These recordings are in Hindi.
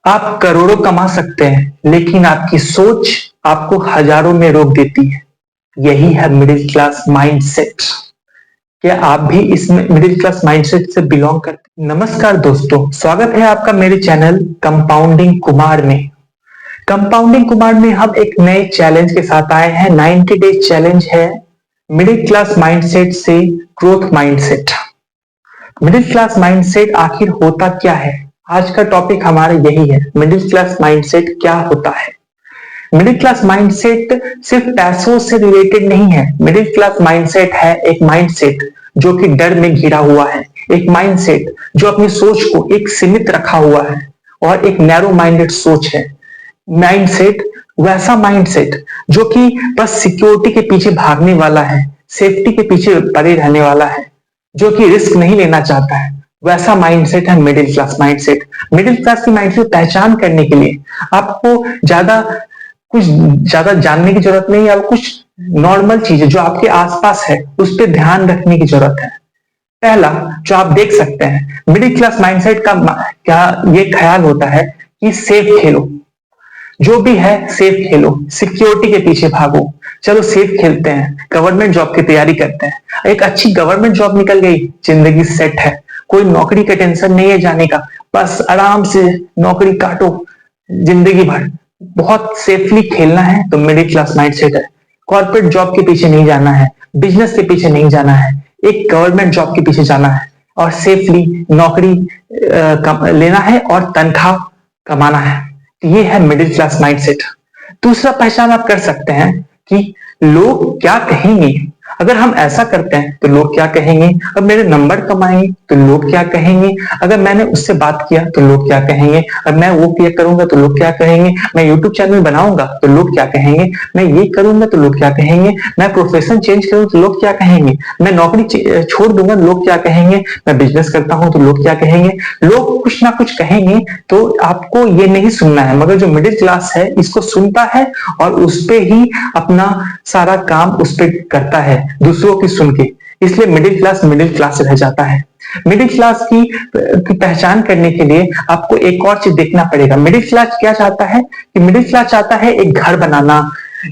आप करोड़ों कमा सकते हैं, लेकिन आपकी सोच आपको हजारों में रोक देती है। यही है मिडिल क्लास माइंडसेट। क्या आप भी इस मिडिल क्लास माइंडसेट से बिलोंग करते हैं? नमस्कार दोस्तों, स्वागत है आपका मेरे चैनल कंपाउंडिंग कुमार में। कंपाउंडिंग कुमार में हम एक नए चैलेंज के साथ आए हैं। 90 डेज चैलेंज है मिडिल क्लास माइंडसेट से growth mindset. Middle class mindset आखिर होता क्या है? आज का टॉपिक हमारा यही है, मिडिल क्लास माइंडसेट क्या होता है। मिडिल क्लास माइंडसेट सिर्फ पैसों से रिलेटेड नहीं है। मिडिल क्लास माइंडसेट है एक माइंडसेट जो कि डर में घिरा हुआ है, एक माइंडसेट जो अपनी सोच को एक सीमित रखा हुआ है और एक नैरो माइंडेड सोच है। माइंडसेट वैसा माइंडसेट जो कि बस सिक्योरिटी के पीछे भागने वाला है, सेफ्टी के पीछे पड़े रहने वाला है, जो कि रिस्क नहीं लेना चाहता है, वैसा माइंडसेट है middle class mindset. Middle class की माइंडसेट पहचान करने के लिए आपको कुछ ज्यादा जानने की जरूरत नहीं है। आपको कुछ नॉर्मल चीजें जो आपके आसपास है उस पर ध्यान रखने की जरूरत है। पहला जो आप देख सकते हैं, मिडिल क्लास माइंडसेट का क्या ये ख्याल होता है कि सेफ खेलो, जो भी है सेफ खेलो, सिक्योरिटी के पीछे भागो। चलो सेफ खेलते हैं, गवर्नमेंट जॉब की तैयारी करते हैं। एक अच्छी गवर्नमेंट जॉब निकल गई, जिंदगी सेट है, कोई नौकरी का टेंशन नहीं है जाने का, बस आराम से नौकरी काटो जिंदगी भर। बहुत सेफली खेलना है तो मिडिल क्लास माइंडसेट है। कॉर्पोरेट जॉब के पीछे नहीं जाना है, बिजनेस के पीछे नहीं जाना है, एक गवर्नमेंट जॉब के पीछे जाना है और सेफली नौकरी लेना है और तनख्वाह कमाना है। ये है मिडिल क्लास माइंडसेट। दूसरा पहचान आप कर सकते हैं कि लोग क्या कहेंगे। अगर हम ऐसा करते हैं तो लोग क्या कहेंगे, अब मेरे नंबर कम आएंगे तो लोग क्या कहेंगे, अगर मैंने उससे बात किया तो लोग क्या कहेंगे, अब मैं वो क्लियर करूंगा तो लोग क्या कहेंगे, मैं यूट्यूब चैनल बनाऊंगा तो लोग क्या कहेंगे, मैं ये करूंगा तो लोग क्या कहेंगे, मैं प्रोफेशन चेंज करूं तो लोग क्या कहेंगे, मैं नौकरी छोड़ दूंगा तो लोग क्या कहेंगे, मैं बिजनेस करता हूं तो लोग क्या कहेंगे। लोग कुछ ना कुछ कहेंगे तो आपको ये नहीं सुनना है, मगर जो मिडिल क्लास है इसको सुनता है और उस पे ही अपना सारा काम उस पे करता है, दूसरों की सुन के। इसलिए मिडिल क्लास रह जाता है। मिडिल क्लास की पहचान करने के लिए आपको एक और चीज देखना पड़ेगा। मिडिल क्लास क्या चाहता है कि मिडिल क्लास चाहता है एक घर बनाना,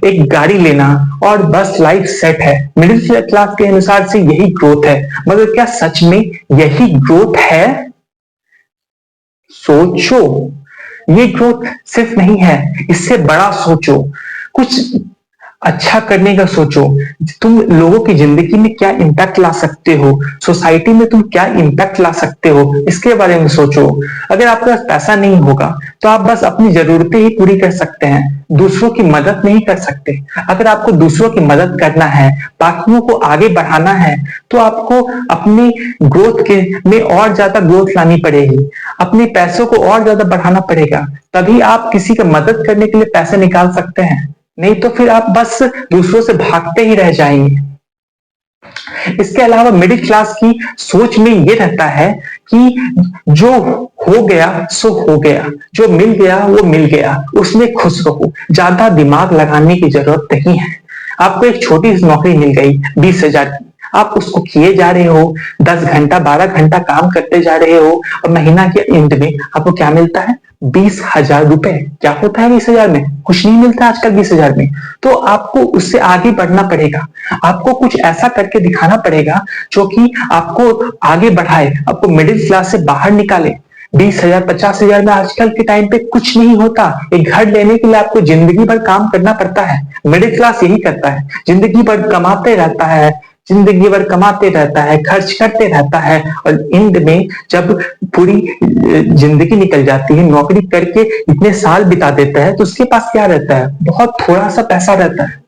एक गाड़ी लेना और बस लाइफ सेट है। मिडिल क्लास के अनुसार से यही ग्रोथ है, मगर क्या सच में यही ग्रोथ है? सोचो, ये ग्रोथ सिर्फ नहीं है, इससे बड़ा सोचो, कुछ अच्छा करने का सोचो। तुम लोगों की जिंदगी में क्या इम्पैक्ट ला सकते हो, सोसाइटी में तुम क्या इम्पैक्ट ला सकते हो, इसके बारे में सोचो। अगर आपके पास पैसा नहीं होगा तो आप बस अपनी जरूरतें ही पूरी कर सकते हैं, दूसरों की मदद नहीं कर सकते। अगर आपको दूसरों की मदद करना है, बाकियों को आगे बढ़ाना है, तो आपको अपनी ग्रोथ के में और ज्यादा ग्रोथ लानी पड़ेगी, अपने पैसों को और ज्यादा बढ़ाना पड़ेगा, तभी आप किसी की मदद करने के लिए पैसे निकाल सकते हैं। नहीं तो फिर आप बस दूसरों से भागते ही रह जाएंगे। इसके अलावा मिडिल क्लास की सोच में यह रहता है कि जो हो गया सो हो गया, जो मिल गया वो मिल गया, उसमें खुश रहो, ज्यादा दिमाग लगाने की जरूरत नहीं है। आपको एक छोटी सी नौकरी मिल गई 20,000 की, आप उसको किए जा रहे हो, 10 घंटा 12 घंटा काम करते जा रहे हो और महीना के एंड में आपको क्या मिलता है? 20,000 रुपए। क्या होता है 20,000 में? कुछ नहीं मिलता आजकल 20,000 में। तो आपको उससे आगे बढ़ना पड़ेगा, आपको कुछ ऐसा करके दिखाना पड़ेगा जो कि आपको आगे बढ़ाए, आपको मिडिल क्लास से बाहर निकाले। 20,000 50,000 में आजकल के टाइम पे कुछ नहीं होता। एक घर लेने के लिए आपको जिंदगी भर काम करना पड़ता है। मिडिल क्लास यही करता है, जिंदगी भर कमाते रहता है, जिंदगी भर कमाते रहता है, खर्च करते रहता है और एंड में जब पूरी जिंदगी निकल जाती है, नौकरी करके इतने साल बिता देता है, तो उसके पास क्या रहता है? बहुत थोड़ा सा पैसा रहता है,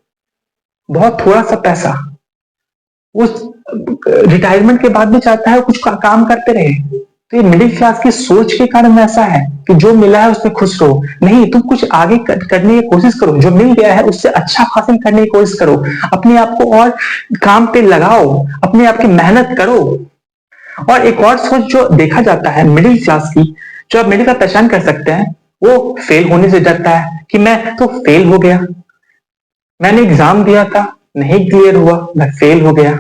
बहुत थोड़ा सा पैसा। वो रिटायरमेंट के बाद भी चाहता है कुछ काम करते रहे। तो ये मिडिल क्लास की सोच के कारण ऐसा है कि जो मिला है उसमें खुश रहो, नहीं तुम कुछ आगे करने की कोशिश करो, जो मिल गया है उससे अच्छा हासिल करने की कोशिश करो, अपने आप को और काम पे लगाओ, अपने आप की मेहनत करो। और एक और सोच जो देखा जाता है मिडिल क्लास की, जो आप मिडिल क्लास पहचान कर सकते हैं, वो फेल होने से डरता है कि मैं तो फेल हो गया, मैंने एग्जाम दिया था नहीं क्लियर हुआ, मैं फेल हो गया।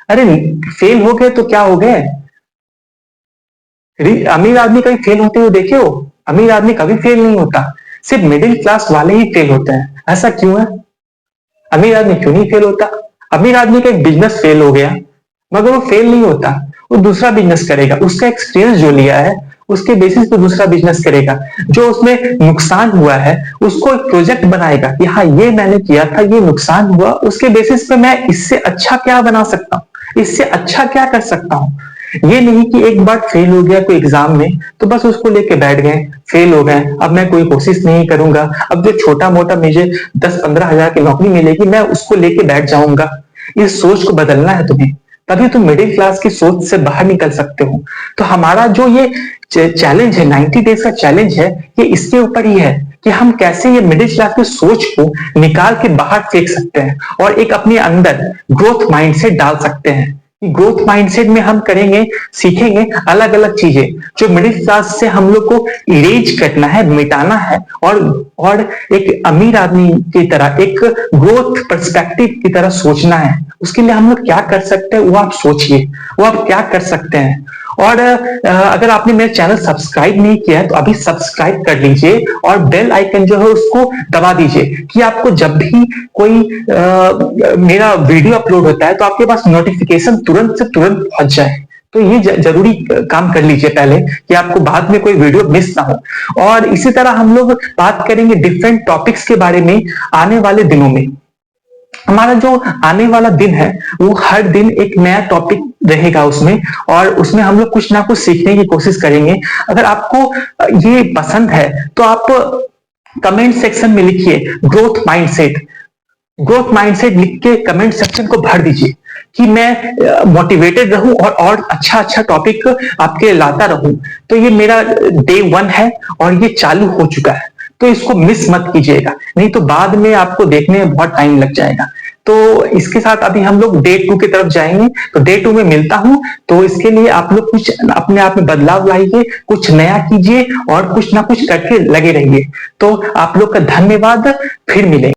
अरे फेल हो गए तो क्या हो गए? अमीर आदमी कभी फेल होते हुए देखे हो? अमीर आदमी कभी फेल नहीं होता, सिर्फ मिडिल क्लास वाले ही फेल होते हैं। ऐसा क्यों है? अमीर आदमी क्यों नहीं फेल होता? अमीर आदमी का एक बिजनेस फेल हो गया, मगर वो फेल नहीं होता, वो दूसरा बिजनेस करेगा। उसका एक्सपीरियंस जो लिया है उसके बेसिस पे दूसरा बिजनेस करेगा। जो उसमें नुकसान हुआ है उसको एक प्रोजेक्ट बनाएगा कि हाँ ये मैंने किया था, ये नुकसान हुआ, उसके बेसिस पे मैं इससे अच्छा क्या बना सकता हूँ, इससे अच्छा क्या कर सकता हूँ। ये नहीं कि एक बार फेल हो गया कोई एग्जाम में तो बस उसको लेके बैठ गए, फेल हो गए, अब मैं कोई कोशिश नहीं करूंगा, अब जो छोटा मोटा मुझे 10-15 हजार की नौकरी मिलेगी मैं उसको लेके बैठ जाऊंगा। इस सोच को बदलना है तुम्हें, तभी तुम मिडिल क्लास की सोच से बाहर निकल सकते हो। तो हमारा जो ये चैलेंज है, 90 डेज का चैलेंज है, ये इसके ऊपर ही है कि हम कैसे ये मिडिल क्लास की सोच को निकाल के बाहर फेंक सकते हैं और एक अपने अंदर ग्रोथ माइंडसेट डाल सकते हैं। ग्रोथ माइंडसेट में हम करेंगे, सीखेंगे अलग अलग चीजें जो मिडिल क्लास से हम लोग को इरेज करना है, मिटाना है और एक अमीर आदमी की तरह एक ग्रोथ पर्सपेक्टिव की तरह सोचना है। उसके लिए हम लोग क्या कर सकते हैं वो आप सोचिए, वो आप क्या कर सकते हैं। और अगर आपने मेरा चैनल सब्सक्राइब नहीं किया है तो अभी सब्सक्राइब कर लीजिए और बेल आइकन जो है उसको दबा दीजिए कि आपको जब भी कोई मेरा वीडियो अपलोड होता है तो आपके पास नोटिफिकेशन तुरंत से तुरंत पहुंच जाए। तो ये जरूरी काम कर लीजिए पहले कि आपको बाद में कोई वीडियो मिस ना हो। और इसी तरह हम लोग बात करेंगे डिफरेंट टॉपिक्स के बारे में आने वाले दिनों में। हमारा जो आने वाला दिन है वो हर दिन एक नया टॉपिक रहेगा उसमें, और उसमें हम लोग कुछ ना कुछ सीखने की कोशिश करेंगे। अगर आपको ये पसंद है तो आप कमेंट सेक्शन में लिखिए ग्रोथ माइंडसेट, ग्रोथ माइंडसेट लिख के कमेंट सेक्शन को भर दीजिए कि मैं मोटिवेटेड रहूं और अच्छा अच्छा टॉपिक आपके लाता रहूं। तो ये मेरा डे 1 है और ये चालू हो चुका है, तो इसको मिस मत कीजिएगा, नहीं तो बाद में आपको देखने में बहुत टाइम लग जाएगा। तो इसके साथ अभी हम लोग डे 2 की तरफ जाएंगे, तो डे 2 में मिलता हूं। तो इसके लिए आप लोग कुछ अपने आप में बदलाव लाइए, कुछ नया कीजिए और कुछ ना कुछ करके लगे रहिए। तो आप लोग का धन्यवाद, फिर मिलेंगे।